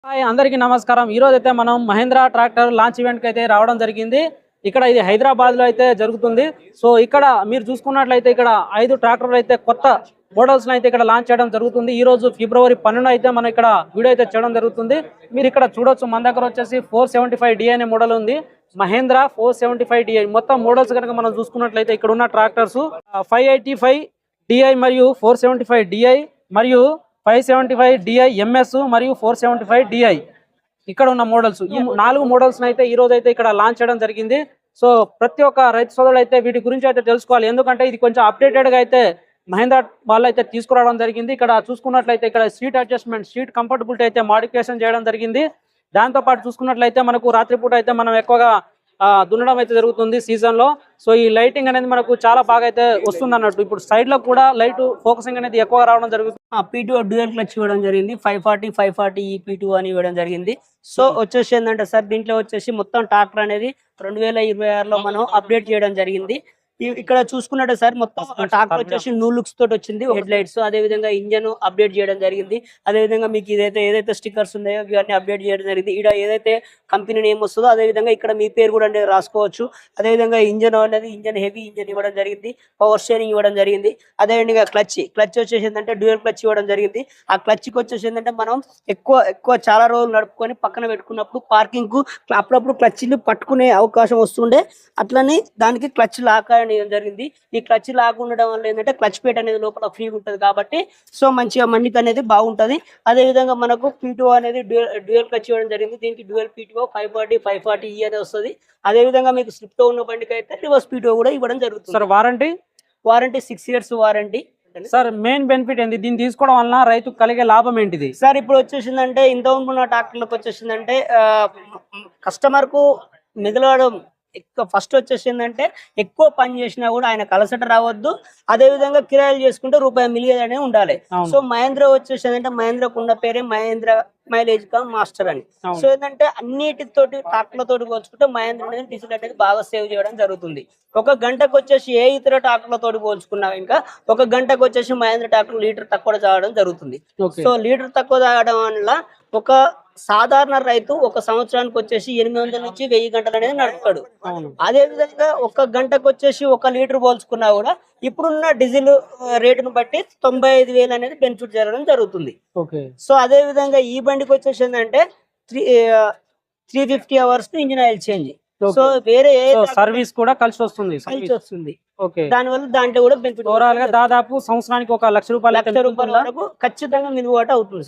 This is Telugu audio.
హాయ్ అందరికీ నమస్కారం. ఈ రోజు అయితే మనం మహేంద్ర ట్రాక్టర్ లాంచ్ ఈవెంట్ కి అయితే రావడం జరిగింది. ఇక్కడ ఇది హైదరాబాద్ లో అయితే జరుగుతుంది. సో ఇక్కడ మీరు చూసుకున్నట్లయితే ఇక్కడ 5 ట్రాక్టర్లు అయితే కొత్త మోడల్స్ అయితే ఇక్కడ లాంచ్ చేయడం జరుగుతుంది. ఈ రోజు ఫిబ్రవరి 12 అయితే మనం ఇక్కడ వీడియో అయితే చేయడం జరుగుతుంది. మీరు ఇక్కడ చూడొచ్చు, మన దగ్గర వచ్చేసి 475D అనే మోడల్ ఉంది. మహేంద్ర 475DI మొత్తం మోడల్స్ కనుక మనం చూసుకున్నట్లయితే ఇక్కడ ఉన్న ట్రాక్టర్స్ 585DI మరియు 475DI మరియు 575DI MS మరియు 475DI ఇక్కడ ఉన్న మోడల్స్. ఈ 4 మోడల్స్ అయితే ఈ రోజు అయితే ఇక్కడ లాంచ్ చేయడం జరిగింది. సో ప్రతి ఒక్క రైతు సోదరులు అయితే వీటి గురించి అయితే తెలుసుకోవాలి. ఎందుకంటే ఇది కొంచెం అప్డేటెడ్ గా అయితే మహేంద్ర వాళ్ళు అయితే తీసుకురావడం జరిగింది. ఇక్కడ చూసుకున్నట్లయితే ఇక్కడ సీట్ అడ్జస్ట్మెంట్, సీట్ కంఫర్టబిలిటీ అయితే మాడిఫికేషన్ చేయడం జరిగింది. దాంతో పాటు చూసుకున్నట్లయితే మనకు రాత్రిపూట అయితే మనం ఎక్కువగా దున్నడం అయితే జరుగుతుంది సీజన్ లో. సో ఈ లైటింగ్ అనేది మనకు చాలా బాగా అయితే వస్తుంది అన్నట్టు. ఇప్పుడు సైడ్ లో కూడా లైట్ ఫోకసింగ్ అనేది ఎక్కువగా రావడం జరుగుతుంది. P2 డ్యూయల్ క్లచ్ ఇవ్వడం జరిగింది. 540 P2 అని ఇవ్వడం జరిగింది. సో వచ్చేసి ఏంటంటే సార్, దీంట్లో వచ్చేసి మొత్తం ట్రాక్టర్ అనేది 2026లో మనం అప్డేట్ చేయడం జరిగింది. ఇక్కడ చూసుకున్నట్టు సార్, మొత్తం ట్రాక్టర్ వచ్చేసి న్యూ లుక్స్ తోటి వచ్చింది. హెడ్ లైట్స్, అదే విధంగా ఇంజన్ అప్డేట్ చేయడం జరిగింది. అదే విధంగా మీకు ఏదైతే స్టిక్కర్స్ ఉన్నాయో ఇవన్నీ అప్డేట్ చేయడం జరిగింది. ఇక్కడ ఏదైతే కంపెనీ నేమ్ వస్తుందో అదే విధంగా ఇక్కడ మీ పేరు కూడా అనేది రాసుకోవచ్చు. అదే విధంగా ఇంజన్ అనేది హెవీ ఇంజన్ ఇవ్వడం జరిగింది. పవర్ స్టీరింగ్ ఇవ్వడం జరిగింది. అదే విధంగా క్లచ్ వచ్చేసి ఏంటంటే డ్యూయల్ క్లచ్ ఇవ్వడం జరిగింది. ఆ క్లచ్కి వచ్చేసి ఏంటంటే మనం ఎక్కువ చాలా రోజులు నడుపుకొని పక్కన పెట్టుకున్నప్పుడు పార్కింగ్ కు అప్పుడప్పుడు క్లచ్ని పట్టుకునే అవకాశం వస్తుండే. అట్లని దానికి క్లచ్ లాక్ జరిగింది. ఈ క్లచ్ లాక్ ఉండడం వల్ల ఏంటంటే క్లచ్ ప్లేట్ అనేది లోపల ఫ్రీ ఉంటుంది కాబట్టి సో మంచిగా మన్నిక అనేది బాగుంటది. అదే విధంగా మనకు P2 అనేది డ్యూయల్ క్లచ్ ఇవ్వడం జరిగింది. దీనికి డ్యూయల్ P2 540E అనేది వస్తుంది. అదే విధంగా మీకు స్లిప్ తో ఉన్న బండికి అయితే రివర్స్ P2 కూడా ఇవ్వడం జరుగుతుంది. Sir warranty 6 years warranty. Sir main benefit ఏంటి దీన్ని తీసుకోవడం వలన రైతుకు కలిగే లాభం ఏంటిది? సార్ ఇప్పుడు వచ్చేసిందంటే ఇంత ఉన్న ట్రాక్టర్లకు వచ్చేసిందంటే కస్టమర్ కు మిగలడం ఫస్ట్ వచ్చేసిందంటే ఎక్కువ పని చేసినా కూడా ఆయన కలసట రావద్దు. అదే విధంగా కిరాయిలు చేసుకుంటే రూపాయి మిలియనే ఉండాలి. సో మహేంద్ర వచ్చేసిందంటే మహేంద్రకు ఉన్న పేరే మహేంద్ర మైలేజ్ కమ్ మాస్టర్ అని. సో ఏంటంటే అన్నిటితోటి ట్రాక్టర్లతోటి పోల్చుకుంటే మహేంద్ర అనేది డీజిల్ అనేది బాగా సేవ్ చేయడం జరుగుతుంది. ఒక గంటకు వచ్చేసి ఏ ఇతర ట్రాక్టర్లతోటి పోల్చుకున్నా ఇంకా ఒక గంటకు వచ్చేసి మహేంద్ర ట్రాక్టర్ లీటర్ తక్కువ తాగడం జరుగుతుంది. సో లీటర్ తక్కువ తాగడం వల్ల ఒక సాధారణ రైతు ఒక సంవత్సరానికి వచ్చేసి 800 నుంచి 1000 గంటలు అనేది నడుపుతాడు. అదే విధంగా ఒక గంటకు వచ్చేసి 1 లీటర్ పోల్చుకున్నా కూడా ఇప్పుడున్న డీజిల్ రేటును బట్టి 95,000 అనేది బెనిఫిట్ జరగడం జరుగుతుంది. సో అదే విధంగా ఈ బండికి వచ్చేసి ఏంటంటే 350 hours engine oil change. So వేరే సర్వీస్ కూడా కలిసి వస్తుంది. దానివల్ల దాంట్లో కూడా బెనిఫిట్. ఓవరాల్ గా దాదాపు సంవత్సరానికి 1 లక్ష రూపాయల వరకు ఖచ్చితంగా మినుబాటు అవుతుంది సార్.